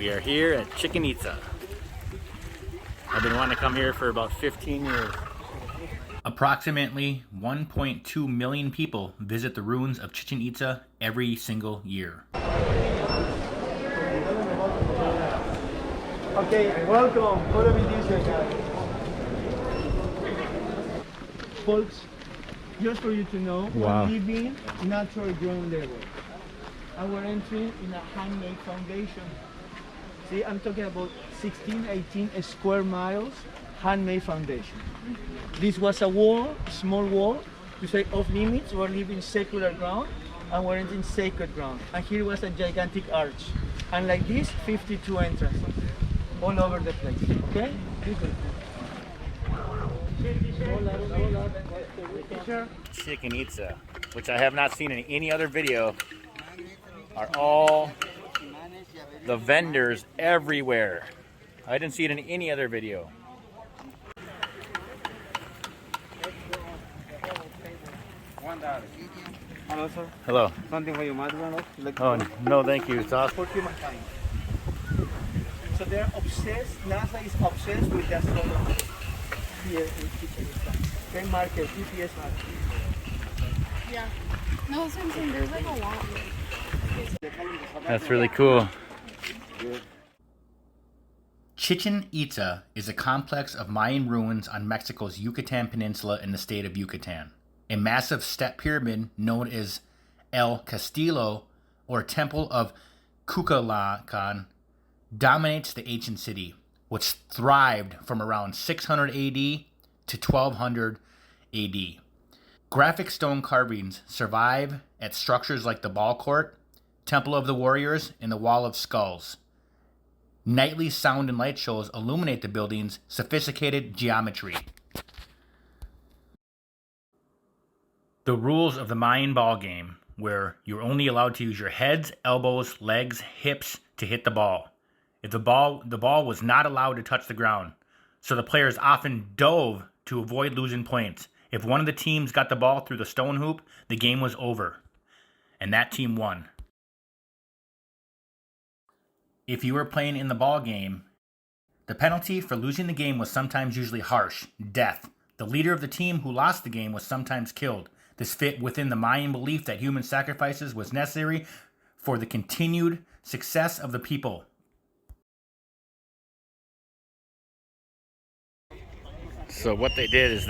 We are here at Chichen Itza. I've been wanting to come here for about 15 years. Approximately 1.2 million people visit the ruins of Chichen Itza every single year. Okay, welcome. Follow me this way, guys. Folks, just for you to know, Wow. we're living natural ground level. And we're entering in a handmade foundation. See, I'm talking about 16, 18 square miles handmade foundation. This was a wall, small wall, to say off limits. We're living secular ground and we're entering sacred ground. And here was a gigantic arch. And like this, 52 entrances all over the place. Okay? Chichen Itza, which I have not seen in any other video, are all the vendors everywhere. I didn't see it in any other video. Hello, sir. Hello. Something for your mother, Oh, no, thank you. It's awesome. For humankind. So they're obsessed, NASA is obsessed with the astronomy here in Chichen Itza. Okay, market, GPS market. Yeah. No, that's what I'm saying. There's like a lot. That's really cool. Chichen Itza is a complex of Mayan ruins on Mexico's Yucatan Peninsula in the state of Yucatan. A massive step pyramid known as El Castillo, or Temple of Kukulkan, dominates the ancient city, which thrived from around 600 AD to 1200 AD. Graphic stone carvings survive at structures like the Ball Court, Temple of the Warriors, and the Wall of Skulls. Nightly sound and light shows illuminate the building's sophisticated geometry. The rules of the Mayan ball game, where you're only allowed to use your heads, elbows, legs, hips to hit the ball. If the ball was not allowed to touch the ground, so the players often dove to avoid losing points. If one of the teams got the ball through the stone hoop, the game was over, and that team won. If you were playing in the ball game, the penalty for losing the game was sometimes usually harsh, death. The leader of the team who lost the game was sometimes killed. This fit within the Mayan belief that human sacrifices was necessary for the continued success of the people. So what they did is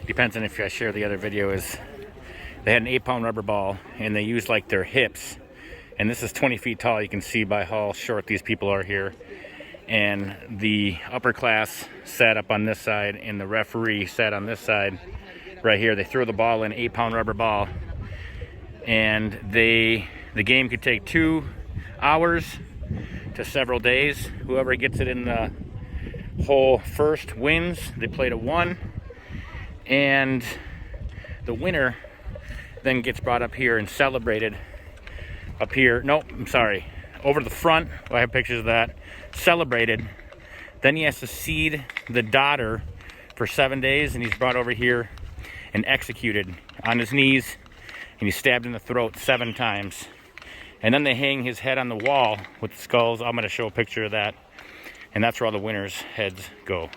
depends on if I share the other video, is they had an 8-pound rubber ball and they used like their hips. And this is 20 feet tall. You can see by how short these people are here. And the upper class sat up on this side and the referee sat on this side right here. They throw the ball in, 8-pound rubber ball. And the game could take 2 hours to several days. Whoever gets it in the hole first wins. They played a 1. And the winner then gets brought up here and celebrated up here. No, I'm sorry. Over the front, I have pictures of that. Celebrated. Then he has to seed the daughter for 7 days, and he's brought over here and executed on his knees, and he's stabbed in the throat 7 times. And then they hang his head on the wall with the skulls. I'm going to show a picture of that. And that's where all the winners' heads go.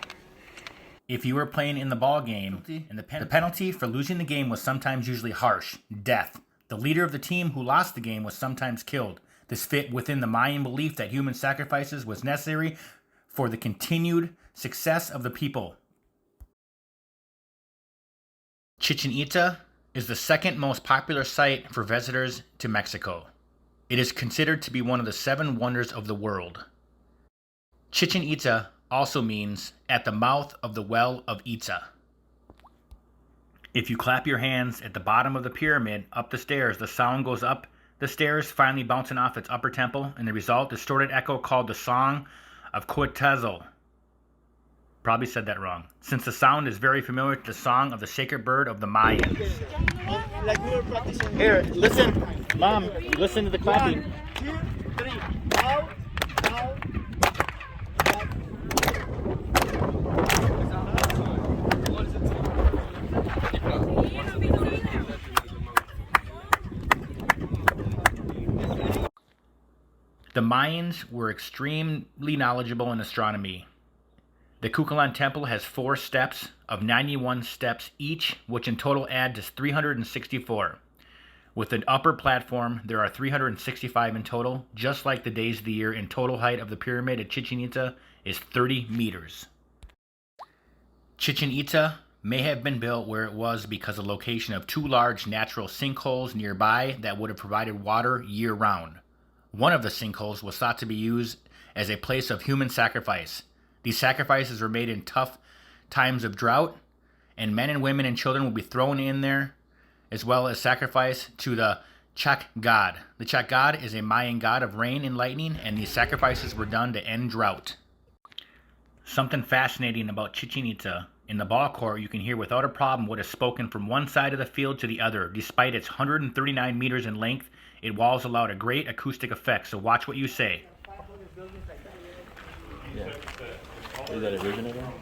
If you were playing in the ball game, and the penalty for losing the game was sometimes usually harsh, death. The leader of the team who lost the game was sometimes killed. This fit within the Mayan belief that human sacrifices was necessary for the continued success of the people. Chichen Itza is the second most popular site for visitors to Mexico. It is considered to be one of the 7 wonders of the world. Chichen Itza also means at the mouth of the well of Itza. If you clap your hands at the bottom of the pyramid up the stairs, the sound goes up the stairs, finally bouncing off its upper temple, and the result, distorted echo called the Song of Coetzel. Probably said that wrong, since the sound is very familiar to the song of the sacred bird of the Mayans. Like we were practicing. Here, listen, Mom, listen to the clapping. 1, 2, 3. Out, out. The Mayans were extremely knowledgeable in astronomy. The Kukulkan Temple has 4 steps of 91 steps each, which in total add to 364. With an upper platform, there are 365 in total, just like the days of the year, and total height of the pyramid at Chichen Itza is 30 meters. Chichen Itza may have been built where it was because of the location of 2 large natural sinkholes nearby that would have provided water year-round. One of the sinkholes was thought to be used as a place of human sacrifice. These sacrifices were made in tough times of drought, and men and women and children would be thrown in there, as well as sacrifice to the Chak god. The Chak god is a Mayan god of rain and lightning, and these sacrifices were done to end drought. Something fascinating about Chichen Itza. In the ball court, you can hear without a problem what is spoken from one side of the field to the other. Despite its 139 meters in length, its walls allowed a great acoustic effect, so watch what you say. Yeah. Is that a vision again?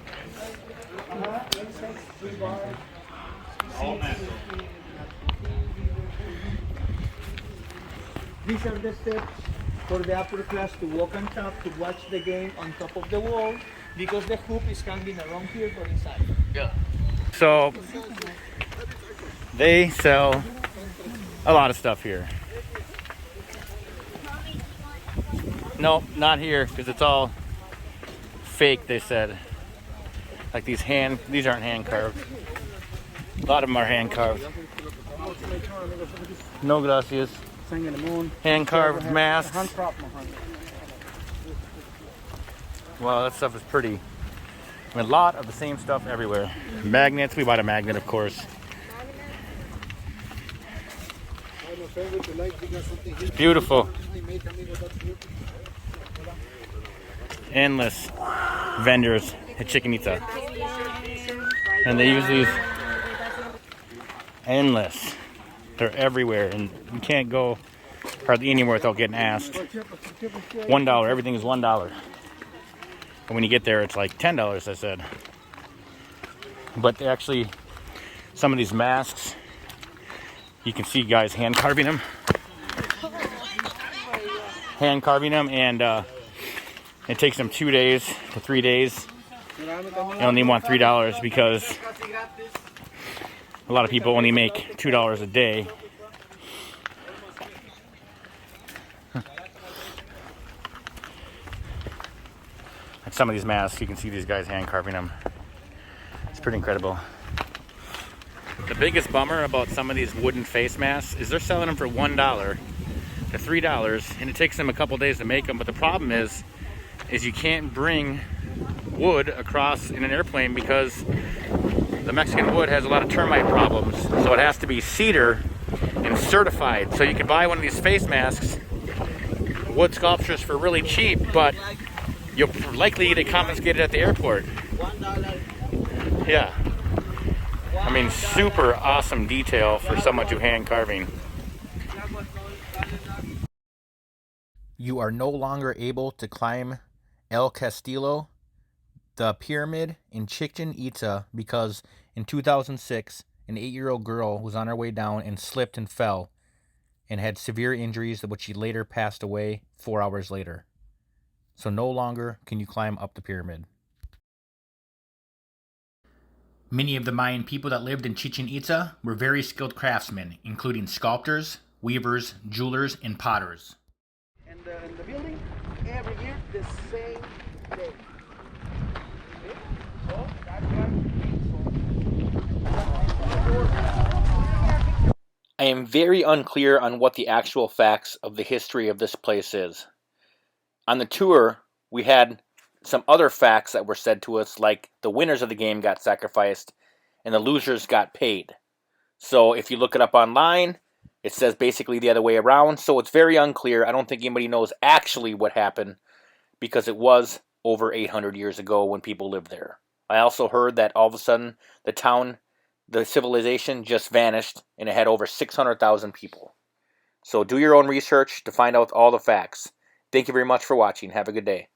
These are the steps for the upper class to walk on top, to watch the game on top of the wall, because the hoop is hanging around here but inside. Yeah. So they sell a lot of stuff here. No, not here, because it's all fake, they said. Like these aren't hand carved. A lot of them are hand carved. No gracias. Hand carved masks. Wow, that stuff is pretty. A lot of the same stuff everywhere. Magnets, we bought a magnet, of course. It's beautiful. Endless vendors at Chichen Itza. And they use these endless. They're everywhere, and you can't go hardly anywhere without getting asked. $1, everything is $1. And when you get there, it's like $10, I said. But actually, some of these masks, you can see guys hand carving them. And it takes them 2 days to 3 days. They only want $3 because a lot of people only make $2 a day. Like some of these masks, you can see these guys hand carving them. It's pretty incredible. The biggest bummer about some of these wooden face masks is they're selling them for $1 to $3, and it takes them a couple days to make them. But the problem is you can't bring wood across in an airplane because the Mexican wood has a lot of termite problems. So it has to be cedar and certified. So you can buy one of these face masks, wood sculptures, for really cheap, but you'll likely get it confiscated at the airport. Yeah. I mean, super awesome detail for someone to hand carving. You are no longer able to climb El Castillo, the pyramid in Chichen Itza, because in 2006, an 8-year-old girl was on her way down and slipped and fell and had severe injuries, which she later passed away 4 hours later. So no longer can you climb up the pyramid. Many of the Mayan people that lived in Chichen Itza were very skilled craftsmen, including sculptors, weavers, jewelers, and potters. And the building, every year, the same day. So, that's I am very unclear on what the actual facts of the history of this place is. On the tour, we had some other facts that were said to us, like the winners of the game got sacrificed and the losers got paid. So if you look it up online, it says basically the other way around. So it's very unclear. I don't think anybody knows actually what happened because it was over 800 years ago when people lived there. I also heard that all of a sudden the town, the civilization just vanished and it had over 600,000 people. So do your own research to find out all the facts. Thank you very much for watching. Have a good day.